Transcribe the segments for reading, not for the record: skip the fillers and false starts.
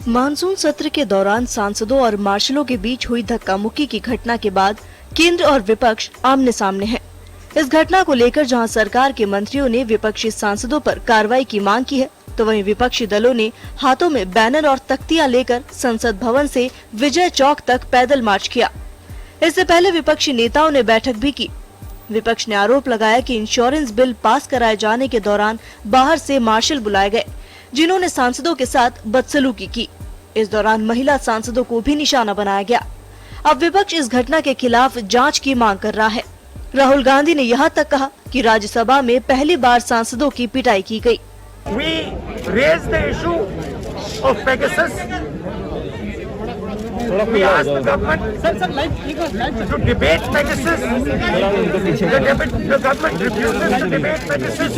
Monsoon सत्र के दौरान सांसदों और मार्शलों के बीच हुई धक्का मुक्की की घटना के बाद केंद्र और विपक्ष आमने सामने है। इस घटना को लेकर जहां सरकार के मंत्रियों ने विपक्षी सांसदों पर कार्रवाई की मांग की है, तो वहीं विपक्षी दलों ने हाथों में बैनर और तख्तियां लेकर संसद भवन से विजय चौक तक पैदल मार्च किया। इससे पहले विपक्षी नेताओं ने बैठक भी की। विपक्ष ने आरोप लगाया कि इंश्योरेंस बिल पास कराए जाने के दौरान बाहर से मार्शल बुलाए गए, जिन्होंने सांसदों के साथ बदसलूकी की। इस दौरान महिला सांसदों को भी निशाना बनाया गया। अब विपक्ष इस घटना के खिलाफ जांच की मांग कर रहा है। राहुल गांधी ने यहां तक कहा कि राज्यसभा में पहली बार सांसदों की पिटाई की गई। We raised the issue of Pegasus. We asked the government to debate Pegasus. The government refuses to debate Pegasus.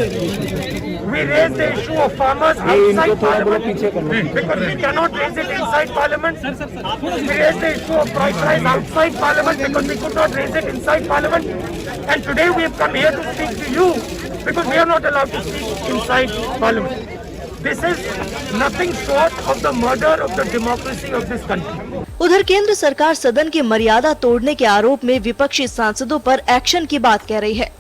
We raised the issue of farmers outside Parliament because we cannot raise it inside Parliament. We raised the issue of price outside Parliament because we could not raise it inside Parliament. And today we have come here to speak to you because we are not allowed to speak inside Parliament. This is nothing short of the murder of the democracy of this country. उधर केंद्र सरकार सदन की मर्यादा तोड़ने के आरोप में विपक्षी सांसदों पर एक्शन की बात कह रही है।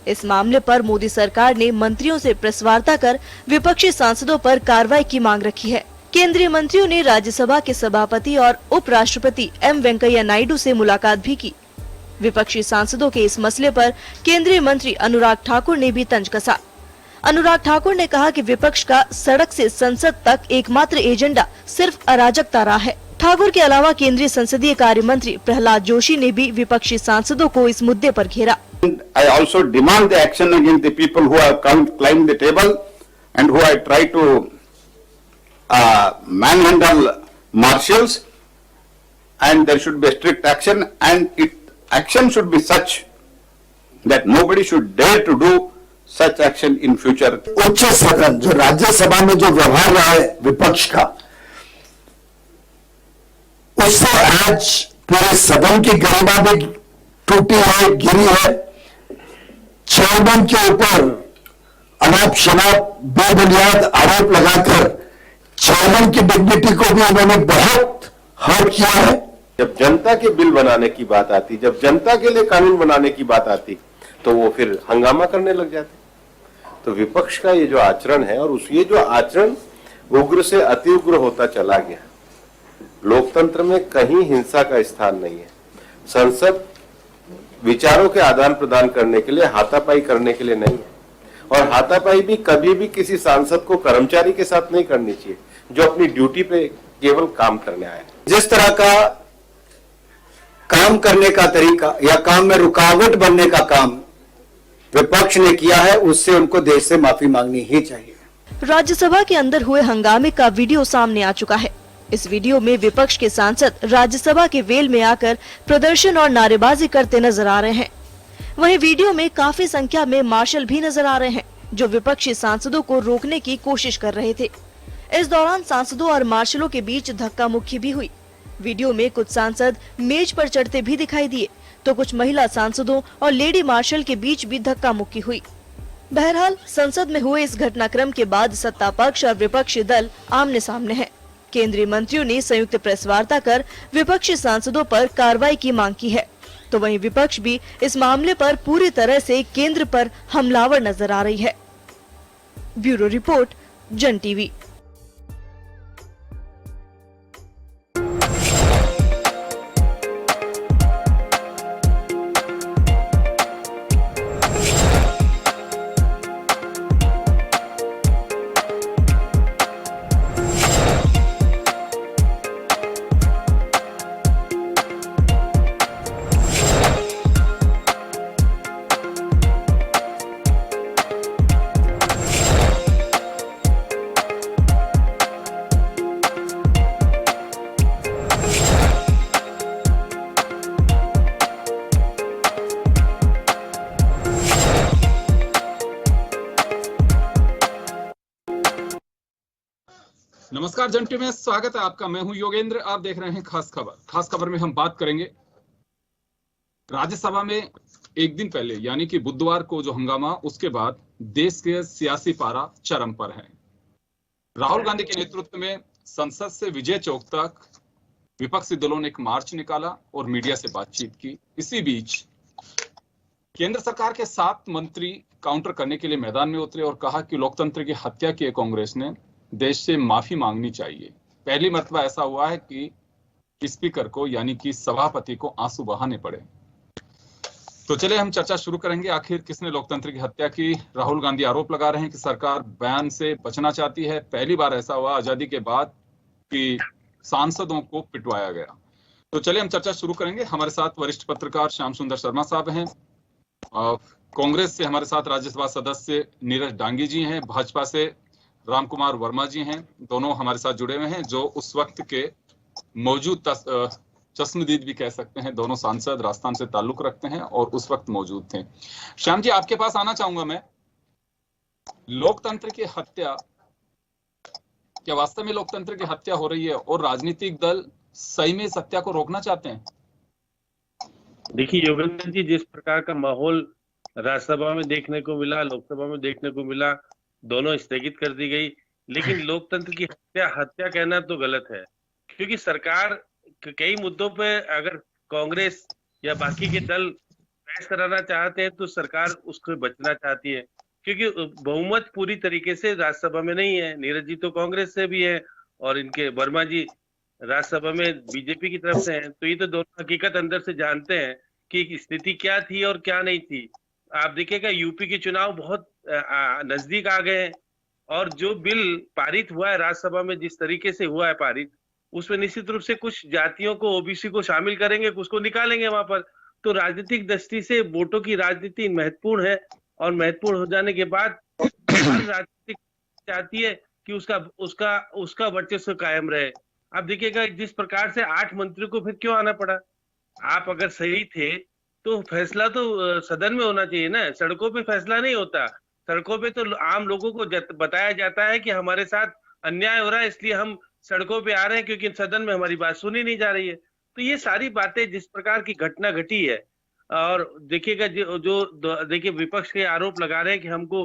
इस मामले पर मोदी सरकार ने मंत्रियों से प्रेस वार्ता कर विपक्षी सांसदों पर कार्रवाई की मांग रखी है। केंद्रीय मंत्रियों ने राज्यसभा के सभापति और उपराष्ट्रपति एम वेंकैया नायडू से मुलाकात भी की। विपक्षी सांसदों के इस मसले पर केंद्रीय मंत्री अनुराग ठाकुर ने भी तंज कसा। अनुराग ठाकुर ने कहा कि विपक्ष का सड़क से संसद तक एकमात्र एजेंडा सिर्फ अराजकता रहा है। ठाकुर के अलावा केंद्रीय संसदीय कार्य मंत्री प्रहलाद जोशी ने भी विपक्षी सांसदों को इस मुद्दे पर घेरा। I also demand the action against the people who have climbed the table and who have tried to manhandle marshals, and there should be strict action, and action should be such that nobody should dare to do such action in future. उच्च सदन जो राज्यसभा में जो व्यवहार रहा है विपक्ष का, उससे आज पूरे सदन की गरिमा भी टूटी है, गिरी है। चेयरमैन के ऊपर अनाप शनाप बेबुनियाद आरोप लगाकर चेयरमैन की डिग्निटी को भी उन्होंने बहुत हर्ट किया है। जब जनता के बिल बनाने की बात आती, जब जनता के लिए कानून बनाने की बात आती, तो वो फिर हंगामा करने लग जाते। तो विपक्ष का ये जो आचरण है, और ये जो आचरण उग्र से अति उग्र होता चला गया। लोकतंत्र में कहीं हिंसा का स्थान नहीं है। संसद विचारों के आदान प्रदान करने के लिए, हाथापाई करने के लिए नहीं है। और हाथापाई भी कभी भी किसी सांसद को कर्मचारी के साथ नहीं करनी चाहिए, जो अपनी ड्यूटी पे केवल काम करने आया है। जिस तरह का काम करने का तरीका या काम में रुकावट बनने का काम विपक्ष ने किया है, उससे उनको देश से माफी मांगनी ही चाहिए। राज्यसभा के अंदर हुए हंगामे का वीडियो सामने आ चुका है। इस वीडियो में विपक्ष के सांसद राज्यसभा के वेल में आकर प्रदर्शन और नारेबाजी करते नजर आ रहे हैं। वहीं वीडियो में काफी संख्या में मार्शल भी नजर आ रहे हैं, जो विपक्षी सांसदों को रोकने की कोशिश कर रहे थे। इस दौरान सांसदों और मार्शलों के बीच धक्का मुक्की भी हुई। वीडियो में कुछ सांसद मेज पर चढ़ते भी दिखाई दिए, तो कुछ महिला सांसदों और लेडी मार्शल के बीच भी धक्का मुक्की हुई। बहरहाल संसद में हुए इस घटनाक्रम के बाद सत्ता पक्ष और विपक्षी दल आमने सामने हैं। केंद्रीय मंत्रियों ने संयुक्त प्रेस वार्ता कर विपक्षी सांसदों पर कार्रवाई की मांग की है, तो वहीं विपक्ष भी इस मामले पर पूरी तरह से केंद्र पर हमलावर नजर आ रही है। ब्यूरो रिपोर्ट, जन टीवी। नमस्कार, जन टीवी में स्वागत है आपका। मैं हूं योगेंद्र। आप देख रहे हैं खास खबर। खास खबर में हम बात करेंगे राज्यसभा में एक दिन पहले यानी कि बुधवार को जो हंगामा, उसके बाद देश के सियासी पारा चरम पर है। राहुल गांधी के नेतृत्व में संसद से विजय चौक तक विपक्षी दलों ने एक मार्च निकाला और मीडिया से बातचीत की। इसी बीच केंद्र सरकार के 7 मंत्री काउंटर करने के लिए मैदान में उतरे और कहा कि लोकतंत्र की हत्या की कांग्रेस ने देश से माफी मांगनी चाहिए। पहली मर्तबा ऐसा हुआ है कि स्पीकर को यानी कि सभापति को आंसू बहाने पड़े। तो चलिए हम चर्चा शुरू करेंगे। आखिर किसने लोकतंत्र की हत्या की? राहुल गांधी आरोप लगा रहे हैं कि सरकार बयान से बचना चाहती है। पहली बार ऐसा हुआ आजादी के बाद कि सांसदों को पिटवाया गया। तो चलिए हम चर्चा शुरू करेंगे। हमारे साथ वरिष्ठ पत्रकार श्याम सुंदर शर्मा साहब हैं, कांग्रेस से हमारे साथ राज्यसभा सदस्य नीरज डांगी जी हैं, भाजपा से राम कुमार वर्मा जी हैं, दोनों हमारे साथ जुड़े हुए हैं, जो उस वक्त के मौजूद चश्मदीद भी कह सकते हैं। दोनों सांसद राजस्थान से ताल्लुक रखते हैं और उस वक्त मौजूद थे। श्याम जी, आपके पास आना चाहूंगा मैं। लोकतंत्र की हत्या, क्या वास्तव में लोकतंत्र की हत्या हो रही है और राजनीतिक दल सही में इस हत्या को रोकना चाहते हैं? देखिए योगेंद्र जी, जिस प्रकार का माहौल राज्यसभा में देखने को मिला, लोकसभा में देखने को मिला, दोनों स्थगित कर दी गई। लेकिन लोकतंत्र की हत्या कहना तो गलत है, क्योंकि सरकार कई मुद्दों पे अगर कांग्रेस या बाकी के दल बहस कराना चाहते हैं तो सरकार उसको बचना चाहती है, क्योंकि बहुमत पूरी तरीके से राज्यसभा में नहीं है। नीरज जी तो कांग्रेस से भी है और इनके वर्मा जी राज्यसभा में बीजेपी की तरफ से हैं। तो ये तो दोनों हकीकत अंदर से जानते हैं कि स्थिति क्या थी और क्या नहीं थी। आप देखिएगा यूपी के चुनाव बहुत नजदीक आ गए हैं और जो बिल पारित हुआ है राज्यसभा में, जिस तरीके से हुआ है पारित, उसमें निश्चित रूप से कुछ जातियों को, ओबीसी को शामिल करेंगे, कुछ को निकालेंगे वहां पर। तो राजनीतिक दृष्टि से वोटों की राजनीति महत्वपूर्ण है और महत्वपूर्ण हो जाने के बाद हर राजनीतिक चाहती है कि उसका वर्चस्व कायम रहे। आप देखिएगा जिस प्रकार से 8 मंत्रियों को फिर क्यों आना पड़ा। आप अगर सही थे तो फैसला तो सदन में होना चाहिए ना, सड़कों पे फैसला नहीं होता। सड़कों पे तो आम लोगों को बताया जाता है कि हमारे साथ अन्याय हो रहा है, इसलिए हम सड़कों पे आ रहे हैं, क्योंकि सदन में हमारी बात सुनी नहीं जा रही है। तो ये सारी बातें, जिस प्रकार की घटना घटी है, और देखिएगा देखिए विपक्ष के आरोप लगा रहे हैं कि हमको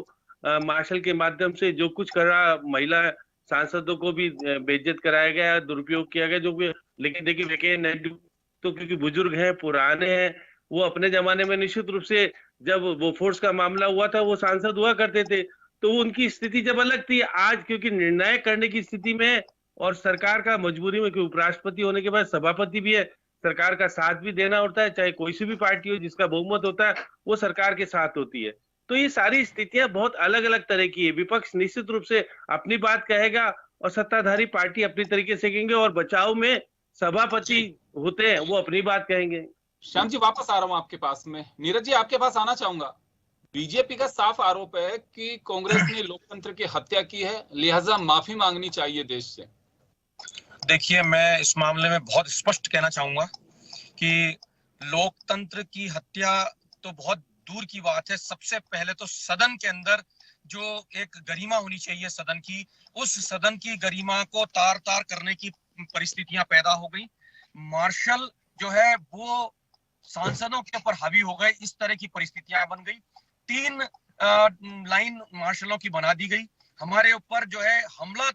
मार्शल के माध्यम से जो कुछ कर रहा, महिला सांसदों को भी बेइज्जत कराया गया, दुरुपयोग किया गया, जो भी। लेकिन देखिए वेंकैया नायडू तो क्योंकि बुजुर्ग हैं, पुराने हैं, वो अपने जमाने में निश्चित रूप से जब वो फोर्स का मामला हुआ था वो सांसद हुआ करते थे, तो उनकी स्थिति जब अलग थी। आज क्योंकि निर्णय करने की स्थिति में और सरकार का मजबूरी में, क्योंकि उपराष्ट्रपति होने के बाद सभापति भी है, सरकार का साथ भी देना होता है, चाहे कोई सी भी पार्टी हो, जिसका बहुमत होता है वो सरकार के साथ होती है। तो ये सारी स्थितियां बहुत अलग अलग तरह की है। विपक्ष निश्चित रूप से अपनी बात कहेगा और सत्ताधारी पार्टी अपनी तरीके से कहेंगे, और बचाव में सभापति होते हैं वो अपनी बात कहेंगे। श्याम जी, वापस आ रहा हूं आपके पास में। नीरज जी, आपके पास आना चाहूंगा। बीजेपी का साफ आरोप है कि कांग्रेस ने लोकतंत्र की हत्या की है, लिहाजा माफी मांगनी चाहिए देश से। देखिए, मैं इस मामले में बहुत स्पष्ट कहना चाहूंगा कि लोकतंत्र की हत्या तो बहुत दूर की बात है। सबसे पहले तो सदन के अंदर जो एक गरिमा होनी चाहिए सदन की, उस सदन की गरिमा को तार तार करने की परिस्थितियां पैदा हो गई। मार्शल जो है वो सांसदों के ऊपर हावी हो गए, इस तरह की परिस्थितियां बन गई। 3 लाइन मार्शलों की बना दी गई, हमारे ऊपर जो है हमला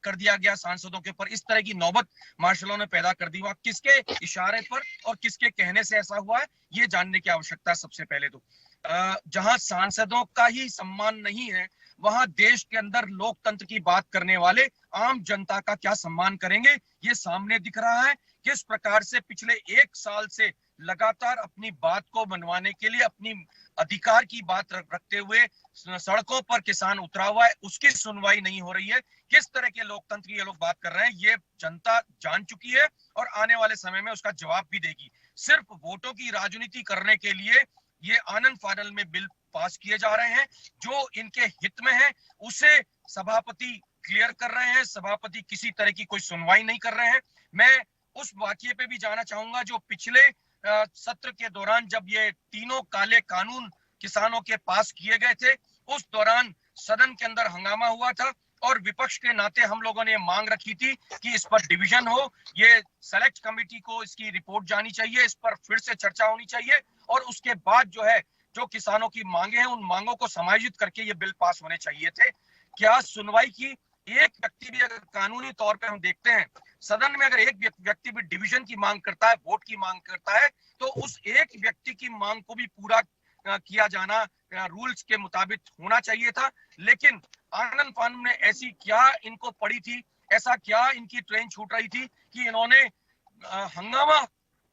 कर दिया गया सांसदों के ऊपर। इस तरह की नौबत मार्शलों ने पैदा कर दी। वहां किसके इशारे पर और किसके कहने से ऐसा हुआ है, ये जानने की आवश्यकता है। सबसे पहले तो जहां सांसदों का ही सम्मान नहीं है, वहां देश के अंदर लोकतंत्र की बात करने वाले आम जनता का क्या सम्मान करेंगे, ये सामने दिख रहा है। किस प्रकार से पिछले 1 साल से लगातार अपनी बात को मनवाने के लिए, अपनी अधिकार की बात रखते हुए सड़कों पर किसान उतरा हुआ है, उसकी सुनवाई नहीं हो रही है। किस तरह के लोकतंत्र की ये लोग बात कर रहे हैं, ये जनता जान चुकी है और आने वाले समय में उसका जवाब भी देगी। सिर्फ वोटों की राजनीति करने के लिए ये आनंद फानल में बिल पास किए जा रहे हैं, जो इनके हित में है उसे सभापति क्लियर कर रहे हैं। सभापति किसी तरह की कोई सुनवाई नहीं कर रहे हैं। मैं उस वाकये पे भी जाना चाहूंगा जो पिछले सत्र के दौरान जब ये तीनों काले कानून किसानों के पास किए गए थे, उस दौरान सदन के अंदर हंगामा हुआ था और विपक्ष के नाते हम लोगों ने मांग रखी थी कि इस पर डिवीजन हो, ये सेलेक्ट कमेटी को इसकी रिपोर्ट जानी चाहिए, इस पर फिर से चर्चा होनी चाहिए और उसके बाद जो है जो किसानों की मांगे हैं उन मांगों को समायोजित करके ये बिल पास होने चाहिए थे। क्या सुनवाई की? एक व्यक्ति भी अगर कानूनी तौर पे हम देखते हैं, सदन में अगर एक व्यक्ति भी डिवीजन की मांग करता है, वोट की मांग करता है, तो उस एक व्यक्ति की मांग को भी पूरा किया जाना रूल्स के मुताबिक होना चाहिए था। लेकिन आनंद फानू ने ऐसी क्या इनको पड़ी थी, ऐसा क्या इनकी ट्रेन छूट रही थी कि इन्होंने हंगामा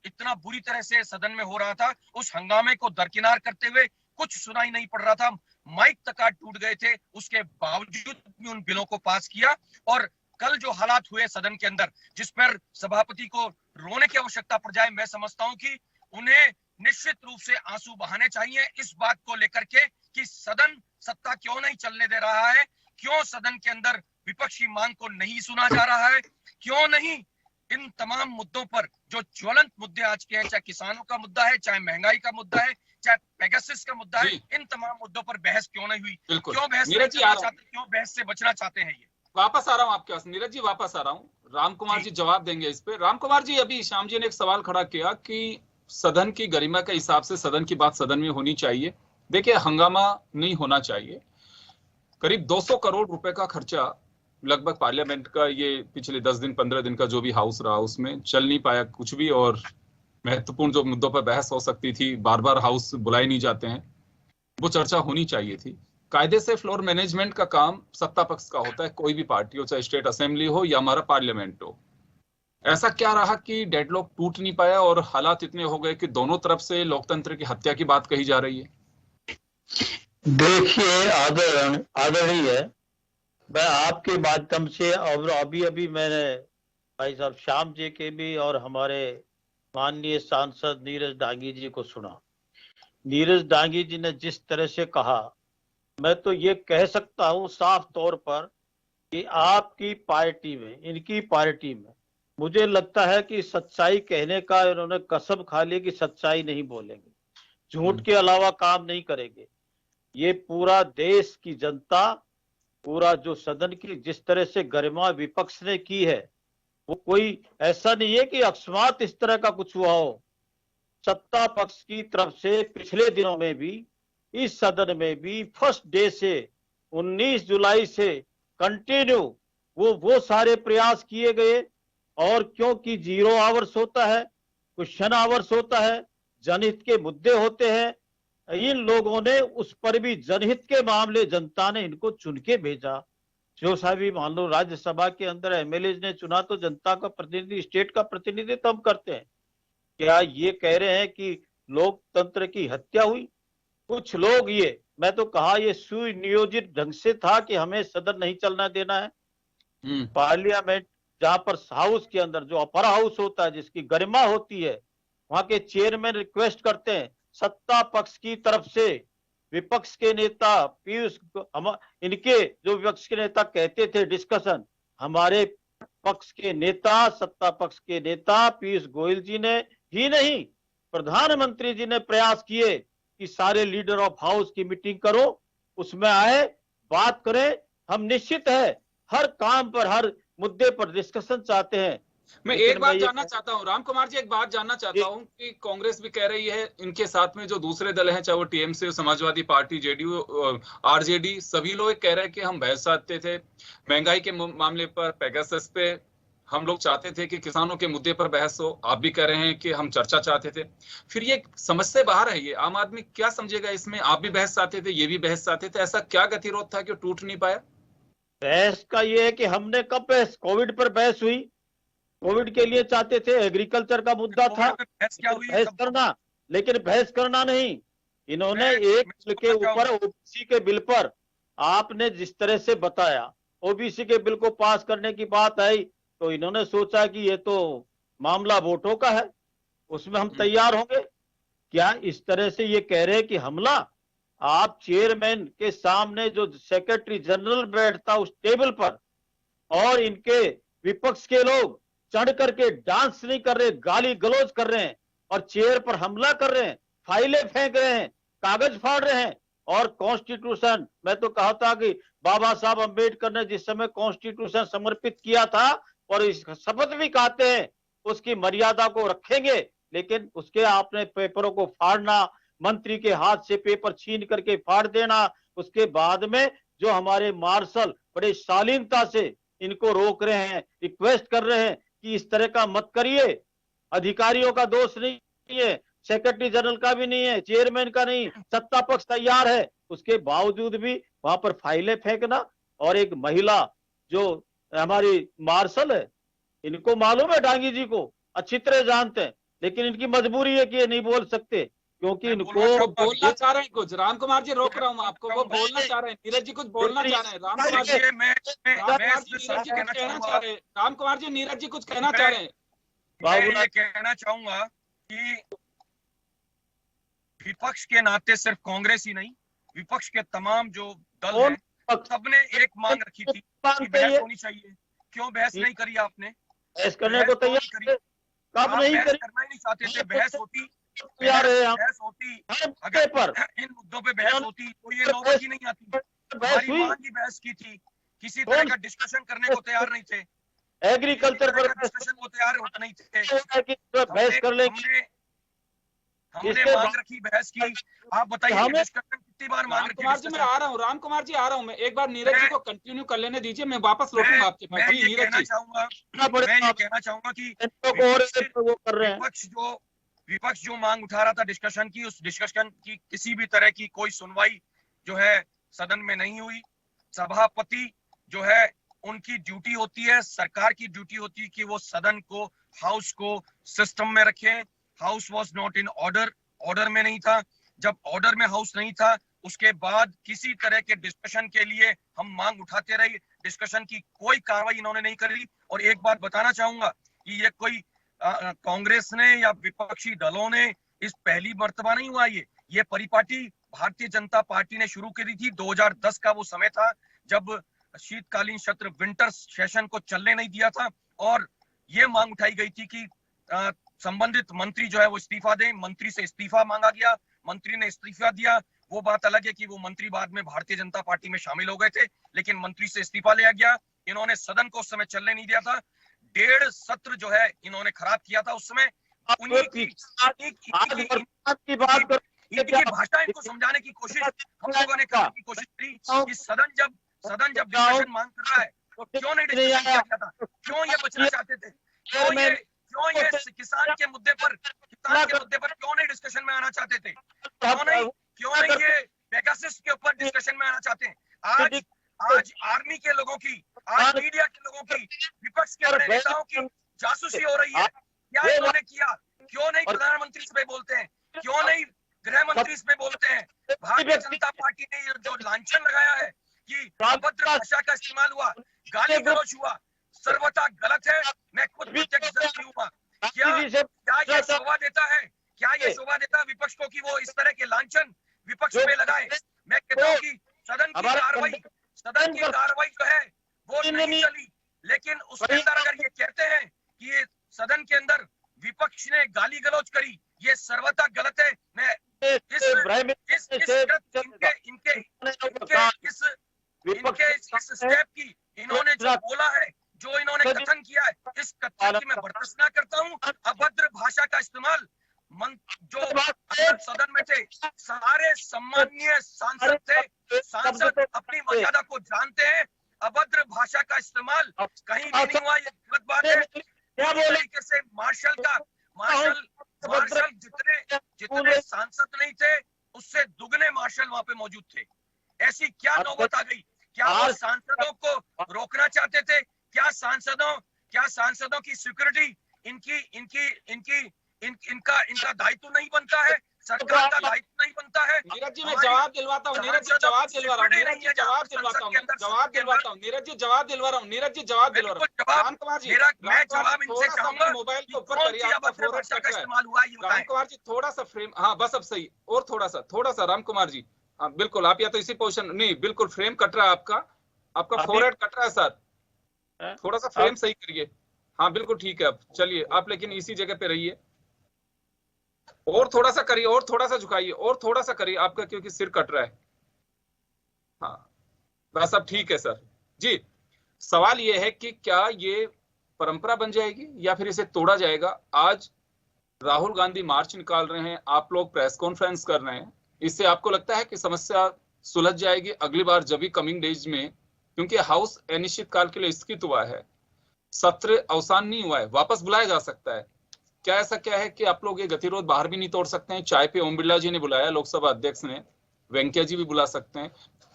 इतना बुरी तरह से सदन में हो रहा था, उस हंगामे को दरकिनार करते हुए कुछ सुनाई नहीं पड़ रहा था, माइक तक टूट गए थे, उसके बावजूद भी उन बिलों को पास किया। और कल जो हालात हुए सदन के अंदर, जिस पर सभापति को रोने की आवश्यकता पड़ जाए, मैं समझता हूं कि उन्हें निश्चित रूप से आंसू बहाने चाहिए इस बात को लेकर के कि सदन सत्ता क्यों नहीं चलने दे रहा है, क्यों सदन के अंदर विपक्ष की मांग को नहीं सुना जा रहा है, क्यों नहीं इन तमाम मुद्दों पर जो ज्वलंत मुद्दे आज के हैं, चाहे किसानों का मुद्दा है, चाहे महंगाई का मुद्दा है, चाहे पेगासस का मुद्दा है, इन तमाम मुद्दों पर बहस क्यों नहीं हुई, क्यों बहस नहीं करना चाहते, क्यों बहस से बचना चाहते हैं। ये वापस आ रहा हूं आपके पास, नीरज जी वापस आ रहा हूं, राम कुमार जी जवाब देंगे इस पे। राम कुमार जी, अभी श्याम जी ने एक सवाल खड़ा किया कि सदन की गरिमा के हिसाब से सदन की बात सदन में होनी चाहिए। देखिए, हंगामा नहीं होना चाहिए। करीब 200 करोड़ रुपए का खर्चा लगभग पार्लियामेंट का, ये पिछले 10 दिन 15 दिन का जो भी हाउस रहा उसमें चल नहीं पाया कुछ भी, और महत्वपूर्ण जो मुद्दों पर बहस हो सकती थी, बार बार हाउस बुलाए नहीं जाते हैं, वो चर्चा होनी चाहिए थी। कायदे से फ्लोर मैनेजमेंट का काम सत्ता पक्ष का होता है, कोई भी पार्टी हो, चाहे स्टेट असेंबली हो या हमारा पार्लियामेंट हो। ऐसा क्या रहा कि डेडलॉक टूट नहीं पाया और हालात इतने हो गए कि दोनों तरफ से लोकतंत्र की हत्या की बात कही जा रही है? देखिए आदरणीय, मैं आपके माध्यम से, और अभी मैंने भाई साहब श्याम जी के भी और हमारे माननीय सांसद नीरज डांगी जी को सुना। नीरज डांगी जी ने जिस तरह से कहा, मैं तो ये कह सकता हूं साफ तौर पर कि आपकी पार्टी में, इनकी पार्टी में, मुझे लगता है कि सच्चाई कहने का इन्होंने कसम खा ली कि सच्चाई नहीं बोलेंगे, झूठ के अलावा काम नहीं करेंगे। ये पूरा देश की जनता, पूरा जो सदन की जिस तरह से गरिमा विपक्ष ने की है, वो कोई ऐसा नहीं है कि अकस्मात इस तरह का कुछ हुआ हो। सत्ता पक्ष की तरफ से पिछले दिनों में भी, इस सदन में भी फर्स्ट डे से 19 जुलाई से कंटिन्यू वो सारे प्रयास किए गए। और क्योंकि 0 आवर्स होता है, क्वेश्चन आवर्स होता है, जनहित के मुद्दे होते हैं, इन लोगों ने उस पर भी जनहित के मामले, जनता ने इनको चुन के भेजा। जो साहब मान लो राज्यसभा के अंदर एमएलए ने चुना, तो जनता का प्रतिनिधि, स्टेट का प्रतिनिधित्व हम करते हैं। क्या ये कह रहे हैं कि लोकतंत्र की हत्या हुई? कुछ लोग, ये मैं तो कहा ये सुनियोजित ढंग से था कि हमें सदन नहीं चलना देना है। पार्लियामेंट जहां पर हाउस के अंदर जो अपर हाउस होता है, जिसकी गरिमा होती है, वहां के चेयरमैन रिक्वेस्ट करते हैं सत्ता पक्ष की तरफ से, विपक्ष के नेता पीयूष, इनके जो विपक्ष के नेता कहते थे डिस्कशन, हमारे पक्ष के नेता, सत्ता पक्ष के नेता पीयूष गोयल जी ने ही नहीं, प्रधानमंत्री जी ने प्रयास किए कि सारे लीडर ऑफ हाउस की मीटिंग करो, उसमें आए, बात करें। हम निश्चित है हर काम पर, हर मुद्दे पर डिस्कशन चाहते हैं। मैं एक बात जानना चाहता हूं राम कुमार जी, एक बात जानना चाहता हूं कि कांग्रेस भी कह रही है, इनके साथ में जो दूसरे दल हैं, चाहे वो TMC, Samajwadi party, JDU, RJD, सभी लोग कह रहे हैं कि हम बहस चाहते थे महंगाई के मामले पर, पेगासस पे, हम लोग चाहते थे कि किसानों के मुद्दे पर बहस हो, आप भी कह रहे हैं कि हम चर्चा चाहते थे। फिर ये समझ से बाहर है, ये आम आदमी क्या समझेगा इसमें? आप भी बहस चाहते थे, ये भी बहस चाहते थे, ऐसा क्या गतिरोध था कि टूट नहीं पाया? बहस का ये है कि हमने कब बहस, कोविड पर बहस हुई, कोविड के लिए चाहते थे, एग्रीकल्चर का मुद्दा था, बहस करना, लेकिन बहस करना नहीं। इन्होंने एक बिल के ऊपर, ओबीसी के बिल पर आपने जिस तरह से बताया, ओबीसी के बिल को पास करने की बात आई, तो इन्होंने सोचा कि ये तो मामला वोटों का है, उसमें हम तैयार होंगे। क्या इस तरह से ये कह रहे हैं कि हमला? आप चेयरमैन के सामने जो सेक्रेटरी जनरल बैठता उस टेबल पर, और इनके विपक्ष के लोग चढ़ करके डांस नहीं कर रहे, गाली गलौज कर रहे हैं और चेयर पर हमला कर रहे हैं, फाइलें फेंक रहे हैं, कागज फाड़ रहे हैं। और कॉन्स्टिट्यूशन, मैं तो कहा था कि बाबा साहब अंबेडकर ने जिस समय कॉन्स्टिट्यूशन समर्पित किया था और इस शपथ भी कहते हैं उसकी मर्यादा को रखेंगे, लेकिन उसके आपने पेपरों को फाड़ना, मंत्री के हाथ से पेपर छीन करके फाड़ देना, उसके बाद में जो हमारे मार्शल बड़े शालीनता से इनको रोक रहे हैं, रिक्वेस्ट कर रहे हैं कि इस तरह का मत करिए। अधिकारियों का दोष नहीं है, सेक्रेटरी जनरल का भी नहीं है, चेयरमैन का नहीं, सत्ता पक्ष तैयार है, उसके बावजूद भी वहां पर फाइलें फेंकना। और एक महिला जो हमारी मार्शल है, इनको मालूम है, डांगी जी को अच्छी तरह जानते हैं, लेकिन इनकी मजबूरी है कि ये नहीं बोल सकते, क्योंकि इनको बोलना चाह रहे हैं कुछ। राम कुमार जी, रोक रहा हूँ आपको, वो बोलना चाह रहे हैं। नीरज जी कुछ बोलना चाह रहे हैं। राम कुमार जी, राम कुमार जी, नीरज जी कुछ कहना चाह रहे हैं। मैं ये कहना चाहूंगा कि विपक्ष के नाते सिर्फ कांग्रेस ही नहीं, विपक्ष के तमाम जो दल हैं, सबने एक मांग रखी थी कि बहस होनी चाहिए। क्यों बहस नहीं करी आपने? बहस करने को तैयार कब नहीं करी? करना ही नहीं चाहते थे। बहस होती, अगर पर इन मुद्दों पे बहस होती तो ये नौबत ही नहीं आती। हमारी मांग की बहस की थी, किसी तरह का डिस्कशन करने को तैयार नहीं थे, एग्रीकल्चर पर डिस्कशन को तैयार होता नहीं थे। बहस कर लेंगे, हमने मांग रखी बहस की। आप बताइए डिस्कशन कितनी बार मांग रखी? राम कुमार जी, मैं आ रहा हूँ। राम कुमार जी, आ रहा हूँ मैं। एक बार नीरज जी को कंटिन्यू कर लेने दीजिए, मैं वापस लौटूंगा आपके पास। मैं ये कहना चाहूंगा कि विपक्ष जो मांग उठा रहा था डिस्कशन की, उस डिस्कशन की किसी भी तरह की कोई सुनवाई जो है सदन में नहीं हुई। सभापति जो है, उनकी ड्यूटी होती है, सरकार की ड्यूटी होती है कि वो सदन को, हाउस को सिस्टम में रखें। House was not in order, order में नहीं था। जब ऑर्डर में हाउस नहीं था, उसके बाद किसी तरह के डिस्कशन के लिए हम मांग उठाते रहे, डिस्कशन की कोई कार्रवाई इन्होंने नहीं करी। और एक बात बताना चाहूंगा कि ये कोई कांग्रेस ने या विपक्षी दलों ने इस पहली मर्तबा नहीं हुआ। ये परिपाटी भारतीय जनता पार्टी ने शुरू करी थी। 2010 का वो समय था जब शीतकालीन सत्र, विंटर सेशन को चलने नहीं दिया था, और ये मांग उठाई गई थी कि संबंधित मंत्री जो है वो इस्तीफा दें। मंत्री से इस्तीफा मांगा गया, मंत्री ने इस्तीफा दिया। वो बात अलग है कि वो मंत्री बाद में भारतीय जनता पार्टी में शामिल हो गए थे, लेकिन मंत्री से इस्तीफा लिया गया। इन्होंने सदन को उस समय चलने नहीं दिया था। 1.5 सत्र जो है इन्होंने खराब किया था उस समय। इनकी भाषा इनको समझाने की कोशिश हम लोगों ने करने की कोशिश की कि सदन जब डिस्कशन मांग कर रहा है तो क्यों नहीं डिस्कशन किया गया था? क्यों ये बचना चाहते थे? क्यों ये किसान के मुद्दे पर क्यों नहीं डिस्कशन में आना चाहते थे? क्यों नहीं ये पेगासस के ऊपर डिस्कशन में आना चाहते हैं? आज आर्मी के लोगों की, आज मीडिया के लोगों की, विपक्ष के बड़े नेताओं की जासूसी हो रही है। क्या इन्होंने किया? क्यों नहीं प्रधानमंत्री से बोलते हैं? क्यों नहीं गृह मंत्री से बोलते हैं? भारतीय जनता पार्टी ने जो लांछन लगाया है कि अभद्र भाषा का इस्तेमाल हुआ, गाली गलौज हुआ, सर्वथा गलत है। मैं खुद प्रत्यक्ष हुआ। क्या ये शोभा देता है? क्या ये शोभा देता है विपक्ष को कि वो इस तरह के लांछन विपक्ष में लगाए? मैं कहता हूँ कि सदन की कार्रवाई जो है वो नहीं चली, लेकिन उसके अंदर अगर ये कहते हैं कि ये सदन के अंदर विपक्ष ने गाली गलौज करी, ये सर्वथा गलत है। मैं इस स्टेप की, इन्होंने जो बोला है, जो इन्होंने कथन किया है, इस कथन की मैं बर्दाश्त ना करता हूँ। अभद्र भाषा का इस्तेमाल जो सदन में थे, सारे सम्माननीय सांसद थे, सांसद अपनी मर्यादा को जानते हैं। अभद्र भाषा का इस्तेमाल कहीं भी नहीं हुआ, ये गलत बात है। पूरी तरीके से मार्शल जितने सांसद नहीं थे, उससे दुगने मार्शल वहां पे मौजूद थे। ऐसी क्या नौबत आ गई? क्या वो सांसदों को रोकना चाहते थे? क्या सांसदों की सिक्योरिटी इनका दायित्व नहीं बनता है? सरकार का दायित्व नहीं बनता है? नीरज जी, मैं जवाब दिलवाता हूँ। नीरज जी, जवाब दिलवा रहा हूँ। नीरज जी, जवाब दिलवा रहा हूँ। राम कुमार जी, मैं जवाब इनसे चाहूंगा। मोबाइल के ऊपर करिए, आपका फोरवर्ड कट रहा है। राम कुमार जी, थोड़ा सा फ्रेम, हाँ बस अब सही, और थोड़ा सा राम कुमार जी, हाँ बिल्कुल, आप या तो इसी पोजीशन, नहीं बिल्कुल फ्रेम कट रहा है आपका फोरवर्ड कट रहा है सर, थोड़ा सा फ्रेम सही करिए। हाँ बिल्कुल ठीक है। अब चलिए आप, लेकिन इसी जगह पे रहिए, और थोड़ा सा करिए, और थोड़ा सा झुकाइए, और थोड़ा सा करिए आपका, क्योंकि सिर कट रहा है। हाँ बस अब ठीक है सर जी। सवाल ये है कि क्या ये परंपरा बन जाएगी या फिर इसे तोड़ा जाएगा? आज राहुल गांधी मार्च निकाल रहे हैं, आप लोग प्रेस कॉन्फ्रेंस कर रहे हैं, इससे आपको लगता है कि समस्या सुलझ जाएगी अगली बार जब भी कमिंग डेज में, क्योंकि हाउस अनिश्चित काल के लिए स्थित हुआ है, सत्र अवसान नहीं हुआ है, वापस बुलाया जा सकता है। क्या ऐसा क्या है कि आप लोग ये गतिरोध बाहर भी नहीं तोड़ सकते हैं? चाय पे ओम बिरला जी ने बुलाया, लोकसभा अध्यक्ष ने, वेंकैया जी भी बुला सकते हैं,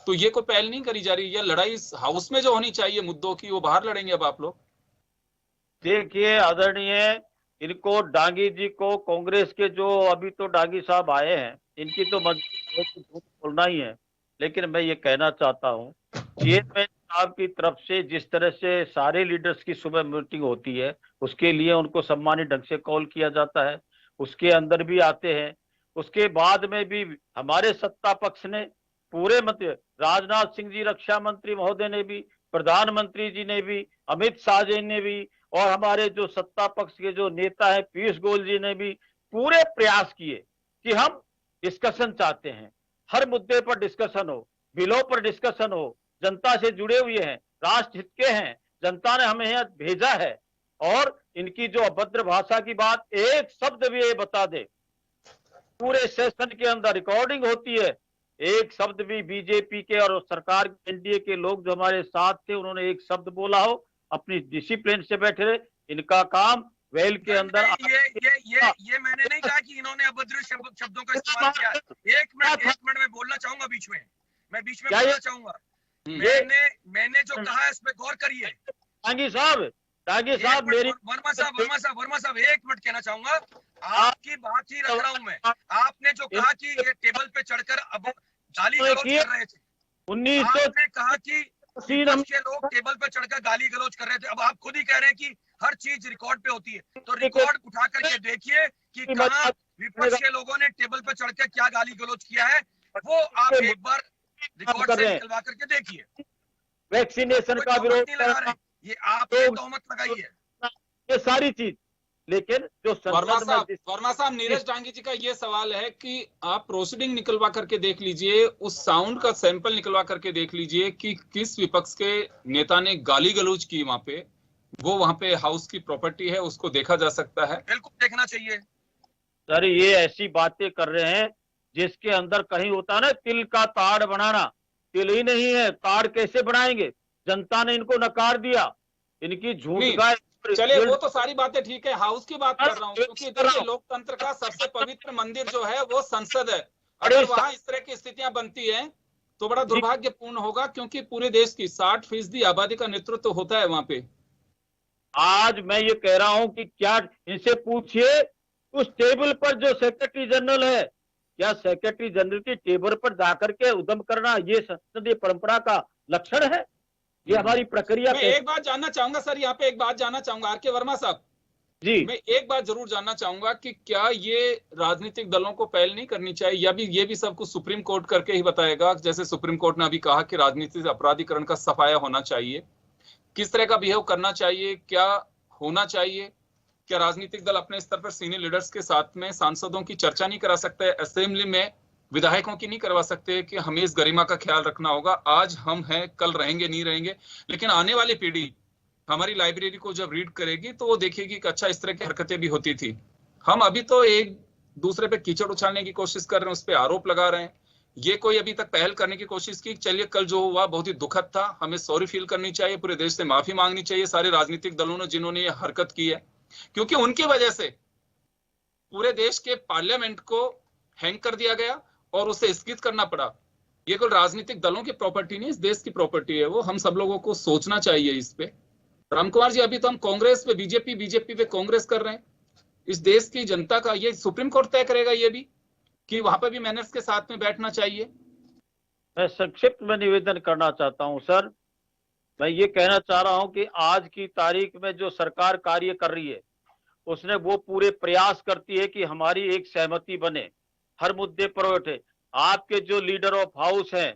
तो ये कोई पहल नहीं करी जा रही? ये लड़ाई हाउस में जो होनी चाहिए मुद्दों की, वो बाहर लड़ेंगे अब आप लोग? देखिए आदरणीय, इनको डांगी जी को, कांग्रेस के जो अभी तो डांगी साहब आए हैं, इनकी तो मजबूत बोलना ही है, लेकिन मैं ये कहना चाहता हूँ, चेयरमैन साहब की तरफ से जिस तरह से सारे लीडर्स की सुबह मीटिंग होती है, उसके लिए उनको सम्मानित ढंग से कॉल किया जाता है, उसके अंदर भी आते हैं। उसके बाद में भी हमारे सत्ता पक्ष ने पूरे मंत्री, राजनाथ सिंह जी रक्षा मंत्री महोदय ने भी, प्रधानमंत्री जी ने भी, अमित शाह जी ने भी, और हमारे जो सत्ता पक्ष के जो नेता है पीयूष गोयल जी ने भी पूरे प्रयास किए कि हम डिस्कशन चाहते हैं, हर मुद्दे पर डिस्कशन हो, बिलों पर डिस्कशन हो, जनता से जुड़े हुए हैं, राष्ट्र हित के हैं, जनता ने हमें यहाँ भेजा है। और इनकी जो अभद्र भाषा की बात, एक शब्द भी ये बता दे, पूरे सेशन के अंदर रिकॉर्डिंग होती है, एक शब्द भी बीजेपी के और सरकार एनडीए के लोग जो हमारे साथ थे उन्होंने एक शब्द बोला हो, अपनी डिसिप्लिन से बैठे रहे। इनका काम वेल के अंदर ये मैंने नहीं कहा कि इन्होंने अभद्र शब्दों का इस्तेमाल किया। एक मिनट में बोलना चाहूंगा, बीच में बोलना चाहूंगा। मैंने जो कहा है इस पे गौर करिए। डांगी साहब मेरी वर्मा साहब एक मिनट कहना चाहूंगा, आपकी बात ही रख रहा हूं मैं। आपने जो कहा कि ये टेबल पे चढ़कर अब गाली गलौज कर रहे थे, 1900 आपने कहा कि विपक्ष के लोग टेबल पे चढ़कर गाली गलौज कर रहे थे। अब आप खुद ही कह रहे हैं कि हर चीज रिकॉर्ड पे होती है, तो रिकॉर्ड उठा करके देखिए कि कहाँ विपक्ष के लोगों ने टेबल पे चढ़कर क्या गाली गलौज किया है, वो आप एक बार रिकॉर्ड से निकलवा करके देखिए। वैक्सीनेशन का विरोध नहीं लगा रहे, ये आपने तोहमत लगाई है, ये सारी चीज। लेकिन जो वर्मा साहब, नीरज डांगी जी का ये सवाल है कि आप प्रोसीडिंग निकलवा करके देख लीजिए, उस साउंड का सैंपल निकलवा करके देख लीजिए कि किस विपक्ष के नेता ने गाली गलौज की वहां पे। वो वहां पे हाउस की प्रॉपर्टी है, उसको देखा जा सकता है। बिल्कुल देखना चाहिए। सर ये ऐसी बातें कर रहे हैं जिसके अंदर कहीं होता है ना तिल का ताड़ बनाना, तिल ही नहीं है, ताड़ कैसे बनाएंगे? जनता ने इनको नकार दिया, इनकी झूठ का। चले वो तो सारी बातें ठीक है, हाउस की बात कर रहा हूँ, क्योंकि देखिए लोकतंत्र का सबसे पवित्र मंदिर जो है वो संसद है। अगर वहां इस तरह की स्थितियां बनती हैं तो बड़ा दुर्भाग्यपूर्ण होगा, क्योंकि पूरे देश की 60% आबादी का नेतृत्व होता है वहां पे। आज मैं ये कह रहा हूं कि क्या इनसे पूछिए, उस टेबल पर जो सेक्रेटरी जनरल है, क्या सेक्रेटरी जनरल की टेबल पर जाकर के उद्यम करना ये संसदीय परंपरा का लक्षण है? ये हमारी प्रक्रिया। मैं एक बात जानना चाहूंगा सर, यहाँ पे एक बात जानना चाहूंगा आर के वर्मा साहब जी, मैं एक बात जरूर जानना चाहूंगा कि क्या ये राजनीतिक दलों को पहल नहीं करनी चाहिए, या भी ये भी सब कुछ सुप्रीम कोर्ट करके ही बताएगा? जैसे सुप्रीम कोर्ट ने अभी कहा कि राजनीतिक अपराधीकरण का सफाया होना चाहिए, किस तरह का बिहेव करना चाहिए, क्या होना चाहिए? क्या राजनीतिक दल अपने स्तर पर सीनियर लीडर्स के साथ में सांसदों की चर्चा नहीं करा सकते? असेंबली में विधायकों की नहीं करवा सकते कि हमें इस गरिमा का ख्याल रखना होगा, आज हम हैं कल रहेंगे नहीं रहेंगे, लेकिन आने वाली पीढ़ी हमारी लाइब्रेरी को जब रीड करेगी तो वो देखेगी कि अच्छा इस तरह की हरकतें भी होती थी। हम अभी तो एक दूसरे पे कीचड़ उछालने की कोशिश कर रहे हैं, उस पर आरोप लगा रहे हैं। ये कोई अभी तक पहल करने की कोशिश की? चलिए कल जो हुआ बहुत ही दुखद था, हमें सॉरी फील करनी चाहिए, पूरे देश से माफी मांगनी चाहिए सारे राजनीतिक दलों ने जिन्होंने ये हरकत की है, क्योंकि उनकी वजह से पूरे देश के पार्लियामेंट को हैंग कर दिया गया और उसे स्थगित करना पड़ा। ये कोई राजनीतिक दलों की प्रॉपर्टी नहीं, इस देश की प्रॉपर्टी है, वो हम सब लोगों को सोचना चाहिए इस पे। राम कुमार जी, अभी तो हम कांग्रेस पे बीजेपी पे कांग्रेस कर रहे हैं, इस देश की जनता का ये सुप्रीम कोर्ट तय करेगा ये भी कि वहां पर भी मैनर्स के साथ में बैठना चाहिए। मैं संक्षिप्त में निवेदन करना चाहता हूं सर, मैं ये कहना चाह रहा हूं कि आज की तारीख में जो सरकार कार्य कर रही है उसने वो पूरे प्रयास करती है कि हमारी एक सहमति बने, हर मुद्दे पर बैठे। आपके जो लीडर ऑफ हाउस हैं,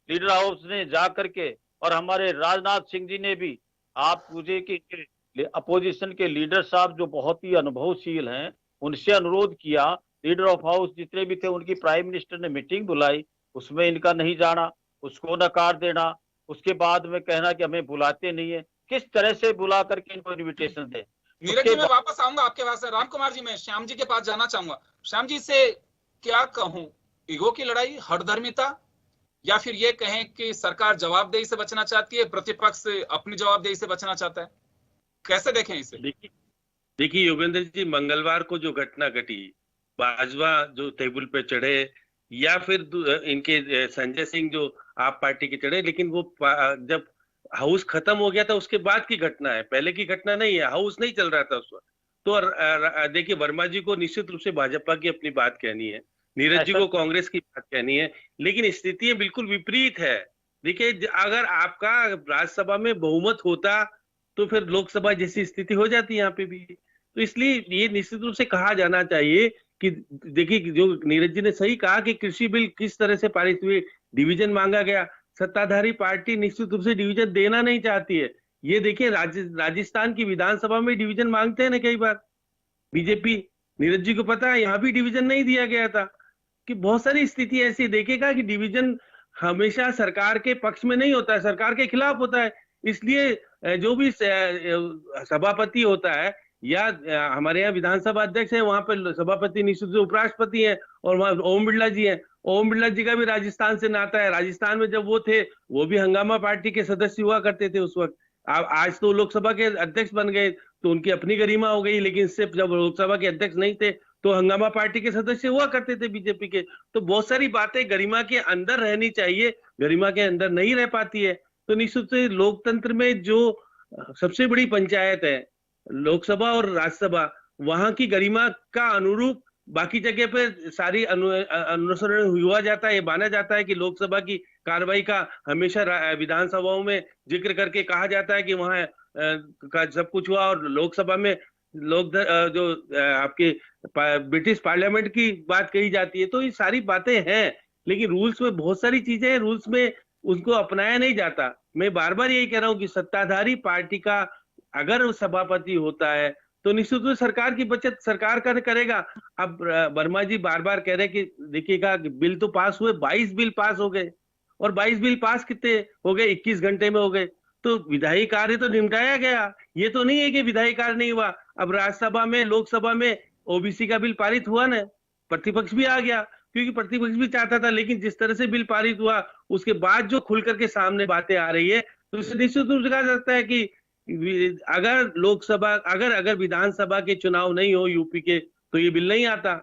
लीडर हाउस ने जा करके, और हमारे राजनाथ सिंह जी ने भी, आप पूछे कि अपोजिशन के लीडर साहब जो बहुत ही अनुभवशील हैं उनसे अनुरोध किया, लीडर ऑफ हाउस जितने भी थे उनकी प्राइम मिनिस्टर ने मीटिंग बुलाई, उसमें इनका नहीं जाना, उसको नकार देना, उसके बाद में कहना कि हमें बुलाते नहीं है। किस तरह से बुला करके इनको इन्विटेशन दे? नीरज जी, मैं वापस आऊंगा आपके पास। राम कुमार जी, मैं श्याम जी के पास जाना चाहूंगा। श्याम जी से क्या कहूं, ईगो की लड़ाई, हठधर्मिता, या फिर ये कहें कि सरकार जवाबदेही से बचना चाहती है, प्रतिपक्ष अपनी जवाबदेही से बचना चाहता है? कैसे देखें इसे? देखिए योगेंद्र जी, मंगलवार को जो घटना घटी, बाजवा जो टेबल पे चढ़े या फिर इनके संजय सिंह जो आप पार्टी के चढ़े, लेकिन वो जब हाउस खत्म हो गया था उसके बाद की घटना है, पहले की घटना नहीं है। हाउस नहीं चल रहा था उस वक्त। तो देखिए वर्मा जी को निश्चित रूप से भाजपा की अपनी बात कहनी है, नीरज जी को कांग्रेस की बात कहनी है, लेकिन स्थिति बिल्कुल विपरीत है। देखिए अगर आपका राज्यसभा में बहुमत होता तो फिर लोकसभा जैसी स्थिति हो जाती यहाँ पे भी। तो इसलिए ये निश्चित रूप से कहा जाना चाहिए कि देखिए जो नीरज जी ने सही कहा कि कृषि बिल किस तरह से पारित हुए, डिवीजन मांगा गया। सत्ताधारी पार्टी निश्चित रूप से डिवीजन देना नहीं चाहती है। ये देखिए राजस्थान की विधानसभा में डिवीजन मांगते हैं ना कई बार बीजेपी, नीरज जी को पता है यहाँ भी डिवीजन नहीं दिया गया था। कि बहुत सारी स्थिति ऐसी देखेगा कि डिवीजन हमेशा सरकार के पक्ष में नहीं होता है, सरकार के खिलाफ होता है। इसलिए जो भी सभापति होता है या हमारे यहाँ विधानसभा अध्यक्ष है, वहां पर सभापति निश्चित रूप से उपराष्ट्रपति है, और वहां ओम बिरला जी है। ओम बिरला जी का भी राजस्थान से नाता है। राजस्थान में जब वो थे वो भी हंगामा पार्टी के सदस्य हुआ करते थे उस वक्त। आज तो लोकसभा के अध्यक्ष बन गए तो उनकी अपनी गरिमा हो गई, लेकिन इससे जब लोकसभा के अध्यक्ष नहीं थे तो हंगामा पार्टी के सदस्य हुआ करते थे बीजेपी के। तो बहुत सारी बातें गरिमा के अंदर रहनी चाहिए, गरिमा के अंदर नहीं रह पाती है। तो निश्चित से लोकतंत्र में जो सबसे बड़ी पंचायत है लोकसभा और राज्यसभा, वहां की गरिमा का अनुरूप बाकी जगह पे सारी अनुसरण हुआ जाता है। ये माना जाता है कि लोकसभा की कार्रवाई का हमेशा विधानसभाओं में जिक्र करके कहा जाता है कि वहां का सब कुछ हुआ, और लोकसभा में जो आपके ब्रिटिश पार्लियामेंट की बात कही जाती है। तो ये सारी बातें हैं, लेकिन रूल्स में बहुत सारी चीजें हैं, रूल्स में उनको अपनाया नहीं जाता। मैं बार बार यही कह रहा हूँ कि सत्ताधारी पार्टी का अगर सभापति होता है तो निश्चित रूप से सरकार की बचत सरकार करेगा। अब वर्मा जी बार बार कह रहे कि देखिएगा बिल तो पास हुए, 22 बिल पास हो गए, और 22 बिल पास कितने हो गए, 21 घंटे में हो गए। तो विधायी कार्य तो निपटाया गया, ये तो नहीं है कि विधायी कार्य नहीं हुआ। अब राज्यसभा में लोकसभा में ओबीसी का बिल पारित हुआ ना, प्रतिपक्ष भी आ गया क्योंकि प्रतिपक्ष भी चाहता था, लेकिन जिस तरह से बिल पारित हुआ उसके बाद जो खुल करके सामने बातें आ रही है, तो इससे निश्चित रूप से कहा जाता है कि अगर लोकसभा अगर विधानसभा के चुनाव नहीं हो यूपी के तो ये बिल नहीं आता।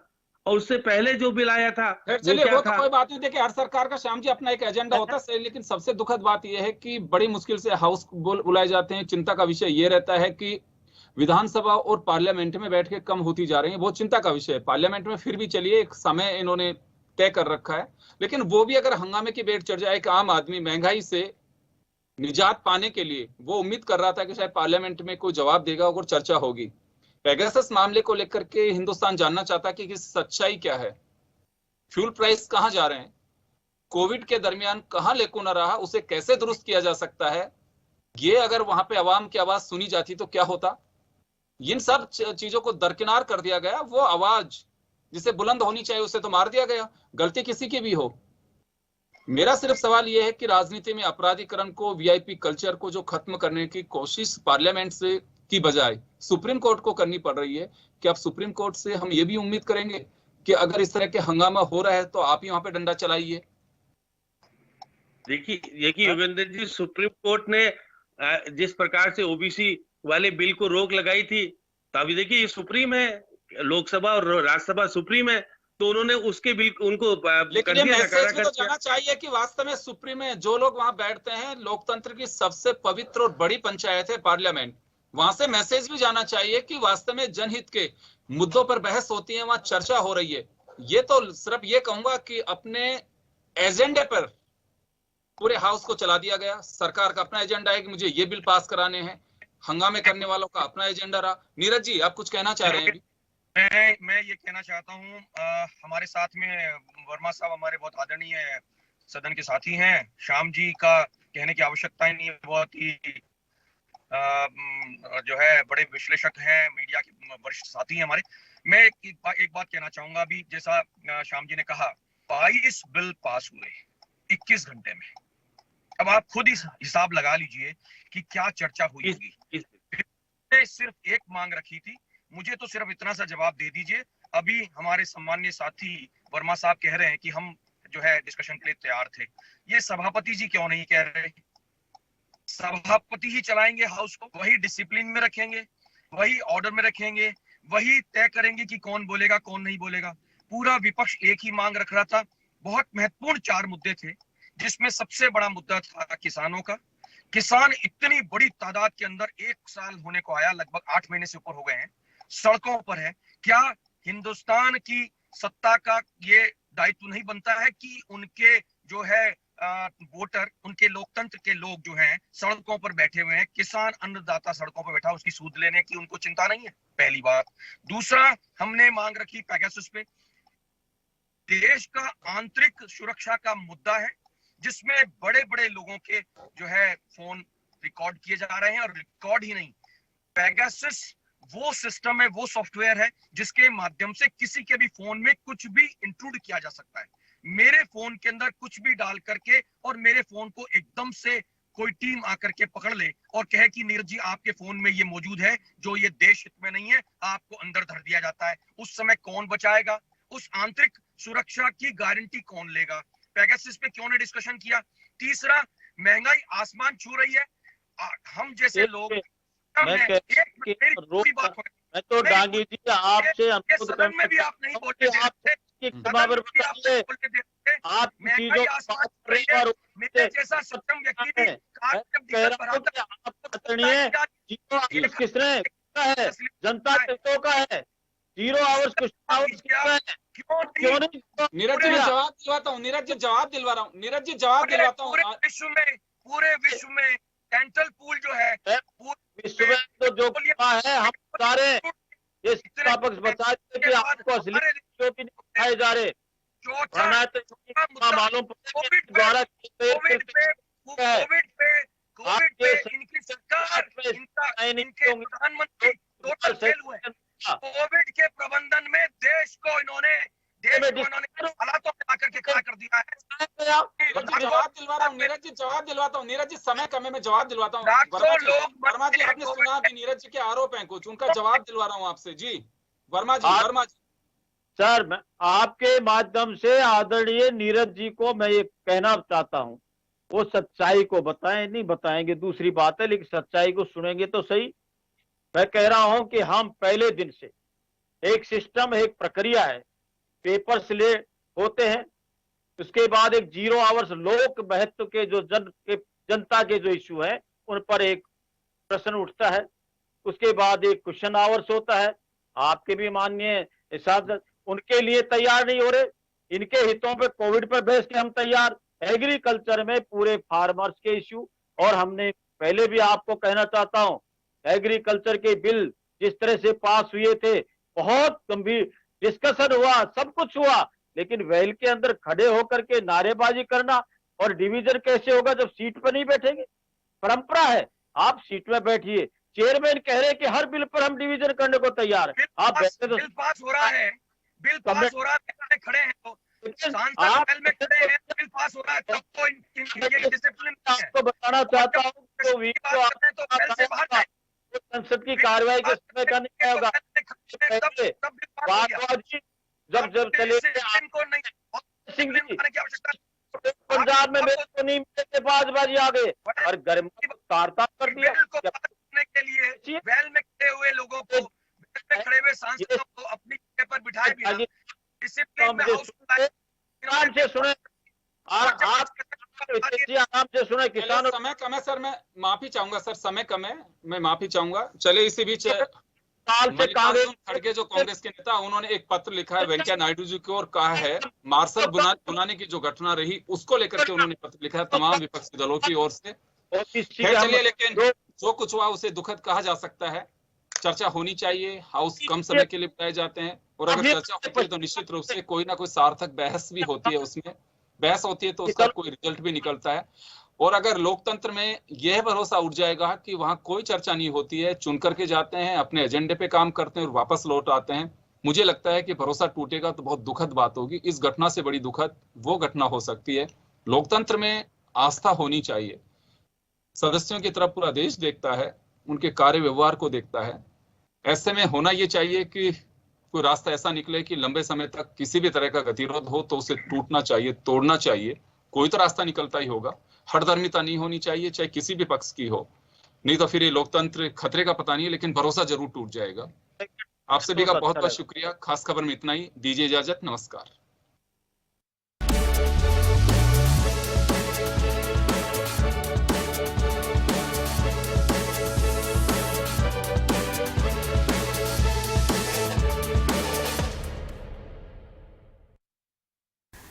और उससे पहले जो बिल आया था चलिए वो तो कोई बात नहीं। देखिए हर सरकार का श्याम जी अपना एक एजेंडा होता है, लेकिन सबसे दुखद बात यह है कि बड़ी मुश्किल से हाउस बुलाए जाते हैं। चिंता का विषय ये रहता है कि विधानसभा और पार्लियामेंट में बैठ के कम होती जा रही है, वो चिंता का विषय है। पार्लियामेंट में फिर भी चलिए एक समय इन्होंने तय कर रखा है, लेकिन वो भी अगर हंगामे की बेट चढ़ जाए कि आम आदमी महंगाई से निजात पाने के लिए वो उम्मीद कर रहा था कि शायद पार्लियामेंट में कोई जवाब देगा और चर्चा होगी। पेगासस मामले को लेकर के हिंदुस्तान जानना चाहता है कि सच्चाई क्या है, फ्यूल प्राइस कहां जा रहे हैं, कोविड के दरमियान कहां लेकुना रहा, उसे कैसे दुरुस्त किया जा सकता है। ये अगर वहां पे अवाम की आवाज सुनी जाती तो क्या होता। इन सब चीजों को दरकिनार कर दिया गया। वो आवाज जिसे बुलंद होनी चाहिए उसे तो मार दिया गया, गलती किसी की भी हो। मेरा सिर्फ सवाल यह है कि राजनीति में अपराधीकरण को, वीआईपी कल्चर को जो खत्म करने की कोशिश पार्लियामेंट से की बजाय सुप्रीम कोर्ट को करनी पड़ रही है, कि अब सुप्रीम कोर्ट से हम ये भी उम्मीद करेंगे कि अगर इस तरह के हंगामा हो रहा है तो आप ही वहां पे डंडा चलाइए। देखिए योगेंद्र जी, सुप्रीम कोर्ट ने जिस प्रकार से ओबीसी वाले बिल को रोक लगाई थी, तो अभी देखिए ये सुप्रीम है, लोकसभा और राज्यसभा सुप्रीम है, तो उन्होंने उसके बिल उनको लेकिन मैसेज भी तो जाना चाहिए कि वास्तव में सुप्रीम में जो लोग वहां बैठते हैं, लोकतंत्र की सबसे पवित्र और बड़ी पंचायत है पार्लियामेंट, वहां से मैसेज भी जाना चाहिए कि वास्तव में जनहित के मुद्दों पर बहस होती है, वहां चर्चा हो रही है। ये तो सिर्फ ये कहूंगा कि अपने एजेंडे पर पूरे हाउस को चला दिया गया। सरकार का अपना एजेंडा है कि मुझे ये बिल पास कराने हैं, हंगामे करने वालों का अपना एजेंडा रहा। नीरज जी आप कुछ कहना चाह रहे हैं? मैं ये कहना चाहता हूँ, हमारे साथ में वर्मा साहब हमारे बहुत आदरणीय सदन के साथी हैं। श्याम जी का कहने की आवश्यकता ही नहीं है, बहुत ही जो है बड़े विश्लेषक हैं, मीडिया के वरिष्ठ साथी हैं हमारे। मैं एक बात कहना चाहूंगा, अभी जैसा श्याम जी ने कहा 22 बिल पास हुए 21 घंटे में। अब आप खुद ही हिसाब लगा लीजिए कि क्या चर्चा हुई होगी। सिर्फ एक मांग रखी थी, मुझे तो सिर्फ इतना सा जवाब दे दीजिए। अभी हमारे सम्माननीय साथी वर्मा साहब कह रहे हैं कि हम जो है डिस्कशन के लिए तैयार थे। ये सभापति जी क्यों नहीं कह रहे? सभापति ही चलाएंगे हाउस को, वही डिसिप्लिन में रखेंगे, वही ऑर्डर में रखेंगे, वही तय करेंगे कि कौन बोलेगा कौन नहीं बोलेगा। पूरा विपक्ष एक ही मांग रख रहा था। बहुत महत्वपूर्ण 4 मुद्दे थे, जिसमें सबसे बड़ा मुद्दा था किसानों का। किसान इतनी बड़ी तादाद के अंदर 1 साल होने को आया, लगभग 8 महीने से ऊपर हो गए हैं, सड़कों पर है। क्या हिंदुस्तान की सत्ता का ये दायित्व नहीं बनता है कि उनके जो है वोटर, उनके लोकतंत्र के लोग जो हैं सड़कों पर बैठे हुए हैं, किसान अन्नदाता सड़कों पर बैठा, उसकी सूद लेने की उनको चिंता नहीं है? पहली बात। दूसरा, हमने मांग रखी पेगासस पे। देश का आंतरिक सुरक्षा का मुद्दा है, जिसमें बड़े बड़े लोगों के जो है फोन रिकॉर्ड किए जा रहे हैं, और रिकॉर्ड ही नहीं, पेगासस वो सिस्टम है, वो सॉफ्टवेयर है जिसके माध्यम से किसी के भी फोन में कुछ भी इंट्रूड किया जा सकता है। मेरे फोन के अंदर कुछ भी डाल करके और मेरे फोन को एकदम से कोई टीम आकर के पकड़ ले और कहे कि नीरज जी आपके फोन में ये मौजूद है जो ये देश हित में नहीं है, आपको अंदर धर दिया जाता है। उस समय कौन बचाएगा? उस आंतरिक सुरक्षा की गारंटी कौन लेगा? पेगासस पे क्यों ने डिस्कशन किया? तीसरा, महंगाई आसमान छू रही है। हम जैसे लोग मैं तो डांगी जी आपसे अनुरोध करना भी आप नहीं बोलते, आप चीजों मेरे जैसा सक्षम व्यक्ति भी किसने है? जनता हितों का है। 0 आवर्स क्वेश्चन आवर्स क्यों नहीं? नीरज जी मैं जवाब दिलवाता हूँ, नीरज जी जवाब दिलवा रहा हूँ, नीरज जी जवाब दिलवाता हूँ। पूरे विश्व में डेंटल पूल जो है, विश्व में तो जो है, हम सारे ये पक्ष बता दें कि आपको असली क्यों भी नहीं उठाए जा रहे। मालूम द्वारा इनकी सरकार, इनके प्रधानमंत्री टोटल फेल हुए। कोविड के प्रबंधन में देश को इन्होंने हालातों में आकर के खड़ा कर दिया है। जवाब दिलवा रहा हूँ नीरज जी, जवाब दिलवाता हूँ। नीरज जी समय कम है, मैं जवाब दिलवाता हूँ। वर्मा जी आपने सुना कि नीरज जी के आरोप हैं कुछ, उनका जवाब दिलवा रहा हूँ आपसे। जी वर्मा जी। सर, मैं आपके माध्यम से आदरणीय नीरज जी को मैं ये कहना चाहता हूँ, वो सच्चाई को बताएं, नहीं बताएंगे दूसरी बात है, लेकिन सच्चाई को सुनेंगे तो सही। मैं कह रहा हूं कि हम पहले दिन से एक सिस्टम, एक प्रक्रिया है, पेपर्स ले होते हैं, उसके बाद एक 0 आवर्स लोक महत्व के जो जनता के जो इश्यू है उन पर एक प्रश्न उठता है, उसके बाद एक क्वेश्चन आवर्स होता है। आपके भी माननीय सांसद उनके लिए तैयार नहीं हो रहे, इनके हितों पे कोविड पर बहस के हम तैयार, एग्रीकल्चर में पूरे फार्मर्स के इश्यू। और हमने पहले भी आपको कहना चाहता हूं, एग्रीकल्चर के बिल जिस तरह से पास हुए थे, बहुत गंभीर डिस्कशन हुआ, सब कुछ हुआ, लेकिन वेल के अंदर खड़े होकर के नारेबाजी करना और डिवीजन कैसे होगा जब सीट पर नहीं बैठेंगे? परंपरा है, आप सीट में बैठिए। चेयरमैन कह रहे हैं कि हर बिल पर हम डिवीजन करने को तैयार है। आप बैठे तो बिल पास हो रहा है, बिल पास हो रहा है, खड़े हैं तो सांसद में खड़े हैं, बिल पास हो रहा है, तब तो ये डिसिप्लिन आपको बताना चाहता हूँ तो संसद की कार्रवाई के समय का नहीं होगा। जब चले सिंह जी पंजाब में मेरे को नहीं मिले, बाजी आ गए और गर्मी तारता कर दिया के लिए वेल में खड़े हुए लोगों को, खड़े हुए सांसदों को अपनी जगह पर बिठाए बिना डिसिप्लिन में आराम से सुने, आप आराम से सुने। किसानों समय कम है सर, मैं माफी चाहूंगा सर, समय कम है, मैं माफी चाहूंगा। चले इसी बीच मल्लिकार्जुन खड़गे जो कांग्रेस के नेता, उन्होंने एक पत्र लिखा है वेंकैया नायडू जी को और कहा है मार्शल बुलाने की जो घटना रही उसको लेकर के उन्होंने पत्र लिखा है तमाम विपक्षी दलों की ओर से। चलिए, लेकिन जो कुछ हुआ उसे दुखद कहा जा सकता है। चर्चा होनी चाहिए, हाउस कम समय के लिए बुलाए जाते हैं और अगर चर्चा होती है तो निश्चित रूप से कोई ना कोई सार्थक बहस भी होती है, उसमें बहस होती है तो उसका कोई रिजल्ट भी निकलता है। और अगर लोकतंत्र में यह भरोसा उठ जाएगा कि वहां कोई चर्चा नहीं होती है, चुन करके जाते हैं, अपने एजेंडे पे काम करते हैं और वापस लौट आते हैं, मुझे लगता है कि भरोसा टूटेगा तो बहुत दुखद बात होगी। इस घटना से बड़ी दुखद वो घटना हो सकती है। लोकतंत्र में आस्था होनी चाहिए, सदस्यों की तरफ पूरा देश देखता है, उनके कार्य व्यवहार को देखता है। ऐसे में होना ये चाहिए कि कोई रास्ता ऐसा निकले कि लंबे समय तक किसी भी तरह का गतिरोध हो तो उसे टूटना चाहिए, तोड़ना चाहिए। कोई तो रास्ता निकलता ही होगा। हठधर्मिता नहीं होनी चाहिए, चाहे किसी भी पक्ष की हो, नहीं तो फिर ये लोकतंत्र खतरे का पता नहीं है, लेकिन भरोसा जरूर टूट जाएगा। आप सभी का बहुत बहुत शुक्रिया। खास खबर में इतना ही। दीजिए इजाजत। नमस्कार।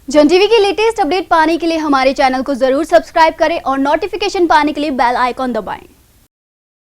जन टीवी की लेटेस्ट अपडेट पाने के लिए हमारे चैनल को जरूर सब्सक्राइब करें और नोटिफिकेशन पाने के लिए बेल आइकॉन दबाएं।